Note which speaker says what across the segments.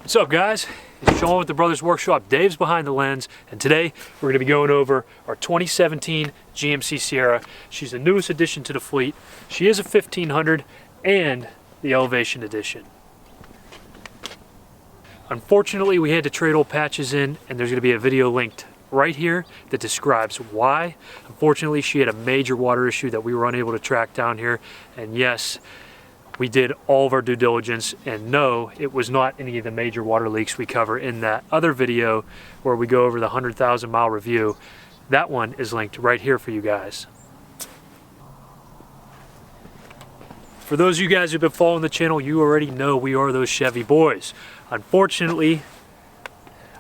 Speaker 1: What's up, guys? It's Sean with the Brothers Workshop. Dave's behind the lens, and today we're going to be going over our 2017 GMC Sierra. She's the newest addition to the fleet. She is a 1500 and the Elevation Edition. Unfortunately, we had to trade old patches in, and there's going to be a video linked right here that describes why. Unfortunately, she had a major water issue that we were unable to track down here, and yes, we did all of our due diligence, and no, it was not any of the major water leaks we cover in that other video where we go over the 100,000 mile review. That one is linked right here for you guys. For those of you guys who've been following the channel, you already know we are those Chevy boys. Unfortunately,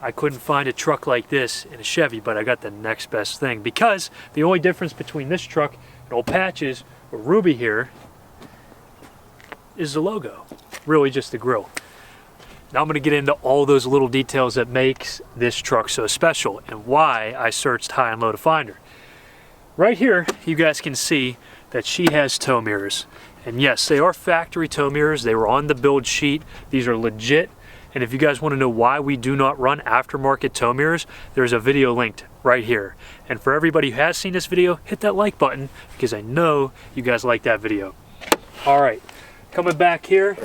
Speaker 1: I couldn't find a truck like this in a Chevy, but I got the next best thing, because the only difference between this truck and old patches or Ruby here is the logo, really just the grille. Now I'm going to get into all those little details that makes this truck so special and why I searched high and low to find her. Right here you guys can see that she has tow mirrors, and yes, they are factory tow mirrors. They were on the build sheet. These are legit, and if you guys want to know why we do not run aftermarket tow mirrors, there's a video linked right here. And for everybody who has seen this video, hit that like button, because I know you guys like that video. All right, coming back here,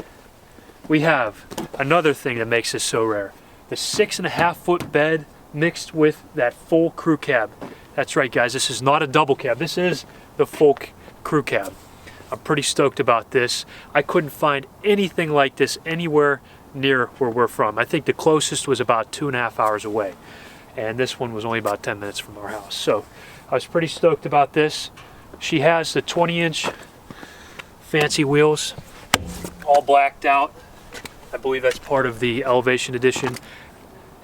Speaker 1: we have another thing that makes this so rare. The 6.5 foot bed mixed with that full crew cab. That's right, guys, this is not a double cab. This is the full crew cab. I'm pretty stoked about this. I couldn't find anything like this anywhere near where we're from. I think the closest was about 2.5 hours away, and this one was only about 10 minutes from our house. So I was pretty stoked about this. She has the 20-inch fancy wheels, all blacked out. I believe that's part of the Elevation Edition.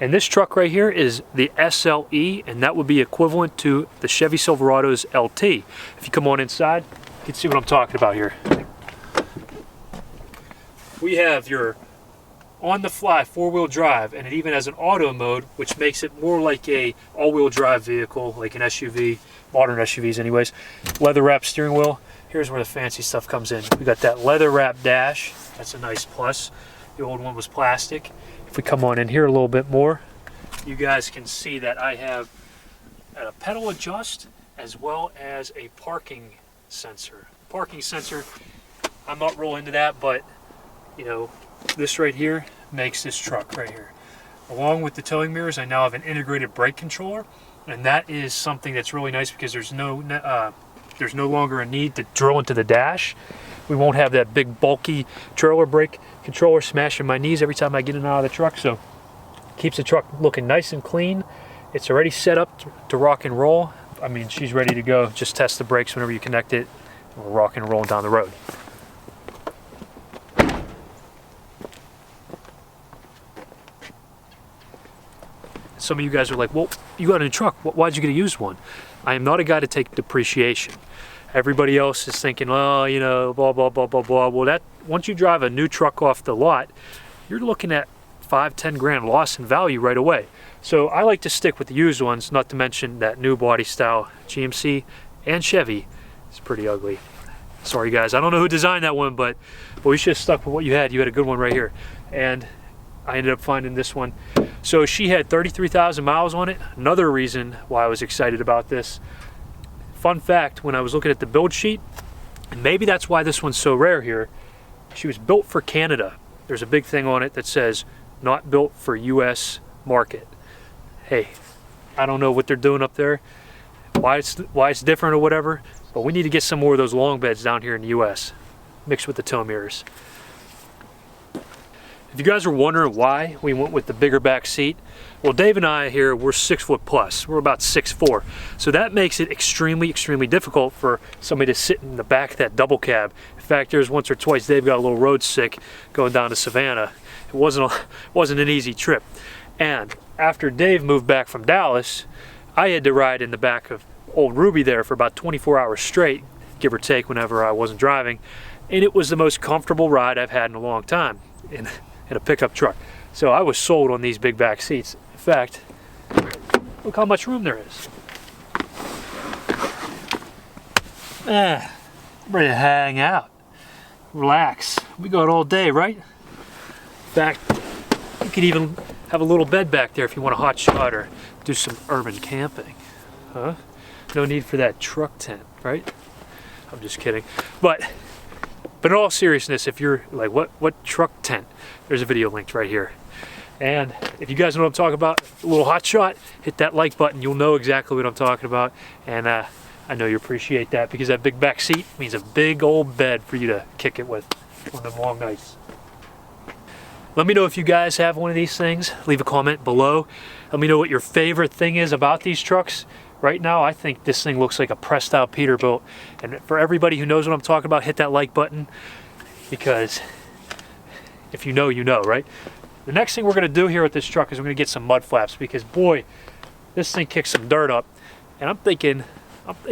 Speaker 1: And this truck right here is the SLE, and that would be equivalent to the Chevy Silverado's LT. If you come on inside, you can see what I'm talking about here. We have your on-the-fly four-wheel drive, and it even has an auto mode, which makes it more like a all-wheel drive vehicle, like an SUV, modern SUVs anyways. Leather-wrapped steering wheel. Here's where the fancy stuff comes in. We got that leather-wrapped dash. That's a nice plus. The old one was plastic. If we come on in here a little bit more, you guys can see that I have a pedal adjust as well as a parking sensor. Parking sensor, I'm not real into that, but you know, this right here makes this truck right here. Along with the towing mirrors, I now have an integrated brake controller, and that is something that's really nice because there's no longer a need to drill into the dash. We won't have that big bulky trailer brake controller smashing my knees every time I get in and out of the truck. So keeps the truck looking nice and clean. It's already set up to rock and roll. I mean, she's ready to go. Just test the brakes whenever you connect it. We're rocking and rolling down the road. Some of you guys are like, well, you got a new truck. Why'd you get a used one? I am not a guy to take depreciation. Everybody else is thinking, well, you know, blah, blah, blah, blah, blah. Well, that once you drive a new truck off the lot, you're looking at 5-10 grand loss in value right away. So I like to stick with the used ones, not to mention that new body style GMC and Chevy is pretty ugly. Sorry, guys. I don't know who designed that one, but we should have stuck with what you had. You had a good one right here. And I ended up finding this one. So she had 33,000 miles on it. Another reason why I was excited about this. Fun fact, when I was looking at the build sheet, and maybe that's why this one's so rare here, she was built for Canada. There's a big thing on it that says, not built for US market. Hey, I don't know what they're doing up there, why it's different or whatever, but we need to get some more of those long beds down here in the US, mixed with the tow mirrors. If you guys are wondering why we went with the bigger back seat, well, Dave and I here, we're 6 foot plus. We're about 6'4". So that makes it extremely, extremely difficult for somebody to sit in the back of that double cab. In fact, there's once or twice Dave got a little road sick going down to Savannah. It wasn't an easy trip. And after Dave moved back from Dallas, I had to ride in the back of old Ruby there for about 24 hours straight, give or take, whenever I wasn't driving. And it was the most comfortable ride I've had in a long time in a pickup truck. So I was sold on these big back seats. In fact, look how much room there is. I'm ready to hang out, relax. We got all day, right? In fact, You could even have a little bed back there if you want a hot shot or do some urban camping. Huh? No need for that truck tent, right? I'm just kidding. But in all seriousness, if you're like, what truck tent? There's a video linked right here. And if you guys know what I'm talking about, a little hot shot, hit that like button. You'll know exactly what I'm talking about. And I know you appreciate that, because that big back seat means a big old bed for you to kick it with on them long nights. Let me know if you guys have one of these things. Leave a comment below. Let me know what your favorite thing is about these trucks. Right now, I think this thing looks like a pressed out Peterbilt. And for everybody who knows what I'm talking about, hit that like button, because if you know, you know, right? The next thing we're gonna do here with this truck is we're gonna get some mud flaps, because boy, this thing kicks some dirt up. And I'm thinking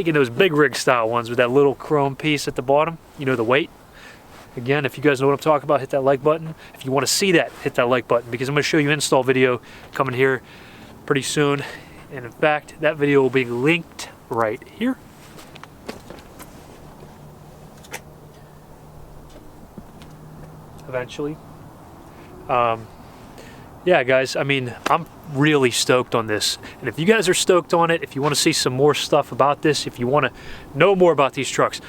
Speaker 1: those big rig style ones with that little chrome piece at the bottom, you know, the weight. Again, if you guys know what I'm talking about, hit that like button. If you want to see that, hit that like button, because I'm going to show you an install video coming here pretty soon. And in fact, that video will be linked right here. Eventually. Yeah, guys, I mean, I'm really stoked on this. And if you guys are stoked on it, if you want to see some more stuff about this, if you want to know more about these trucks,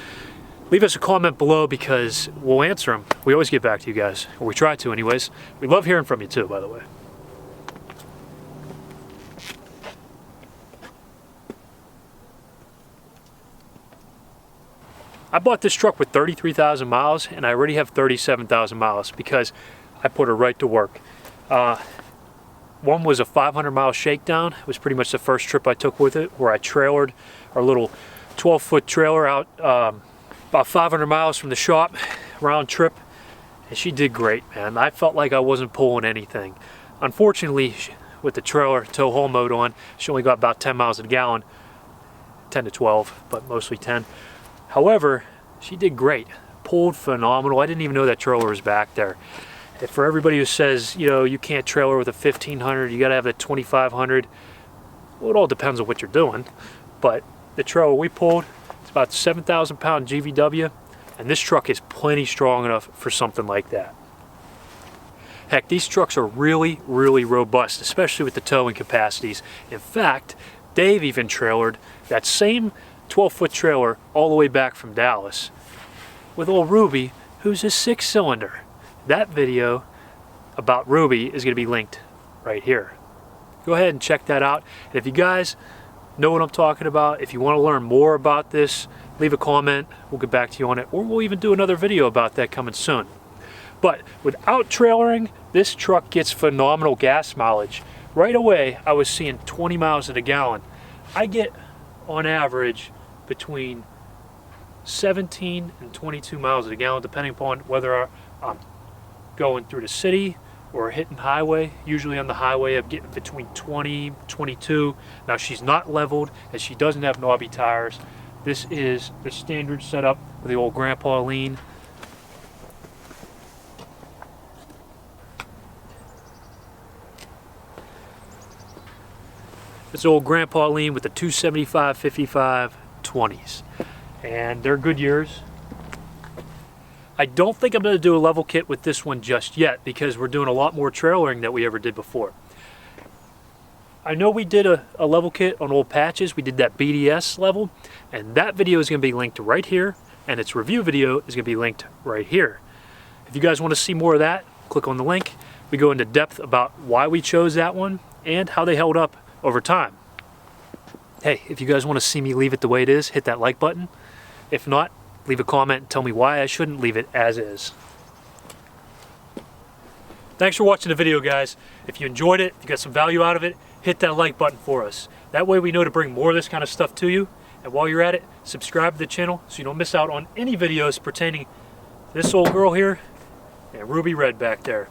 Speaker 1: leave us a comment below, because we'll answer them. We always get back to you guys, or we try to anyways. We love hearing from you too, by the way. I bought this truck with 33,000 miles, and I already have 37,000 miles because I put her right to work. One was a 500-mile shakedown. It was pretty much the first trip I took with it, where I trailered our little 12-foot trailer out about 500 miles from the shop, round trip, and she did great, man. I felt like I wasn't pulling anything. Unfortunately, with the trailer tow haul mode on, she only got about 10 miles a gallon, 10 to 12, but mostly 10. However, she did great, pulled phenomenal. I didn't even know that trailer was back there. And for everybody who says, you know, you can't trailer with a 1500, you gotta have a 2500, well, it all depends on what you're doing. But the trailer we pulled, it's about 7,000 pound GVW, and this truck is plenty strong enough for something like that. Heck, these trucks are really, really robust, especially with the towing capacities. In fact, Dave even trailered that same 12-foot trailer all the way back from Dallas with old Ruby, who's a 6-cylinder. That video about Ruby is going to be linked right here. Go ahead and check that out. And if you guys know what I'm talking about, if you want to learn more about this, leave a comment. We'll get back to you on it, or we'll even do another video about that coming soon. But without trailering, this truck gets phenomenal gas mileage. Right away, I was seeing 20 miles to the gallon. I get, on average, between 17 and 22 miles a gallon, depending upon whether I'm going through the city or hitting highway. Usually on the highway, I'm getting between 20, 22. Now, she's not leveled, and she doesn't have knobby tires. This is the standard setup with the old Grandpa lean. This old Grandpa lean with the 275 55 20s, and they're good years. I don't think I'm going to do a level kit with this one just yet, because we're doing a lot more trailering than we ever did before. I know we did a level kit on old patches. We did that BDS level, and that video is going to be linked right here, and its review video is going to be linked right here. If you guys want to see more of that, click on the link. We go into depth about why we chose that one and how they held up over time. Hey, if you guys want to see me leave it the way it is, hit that like button. If not, leave a comment and tell me why I shouldn't leave it as is. Thanks for watching the video, guys. If you enjoyed it, if you got some value out of it, hit that like button for us. That way we know to bring more of this kind of stuff to you. And while you're at it, subscribe to the channel so you don't miss out on any videos pertaining to this old girl here and Ruby Red back there.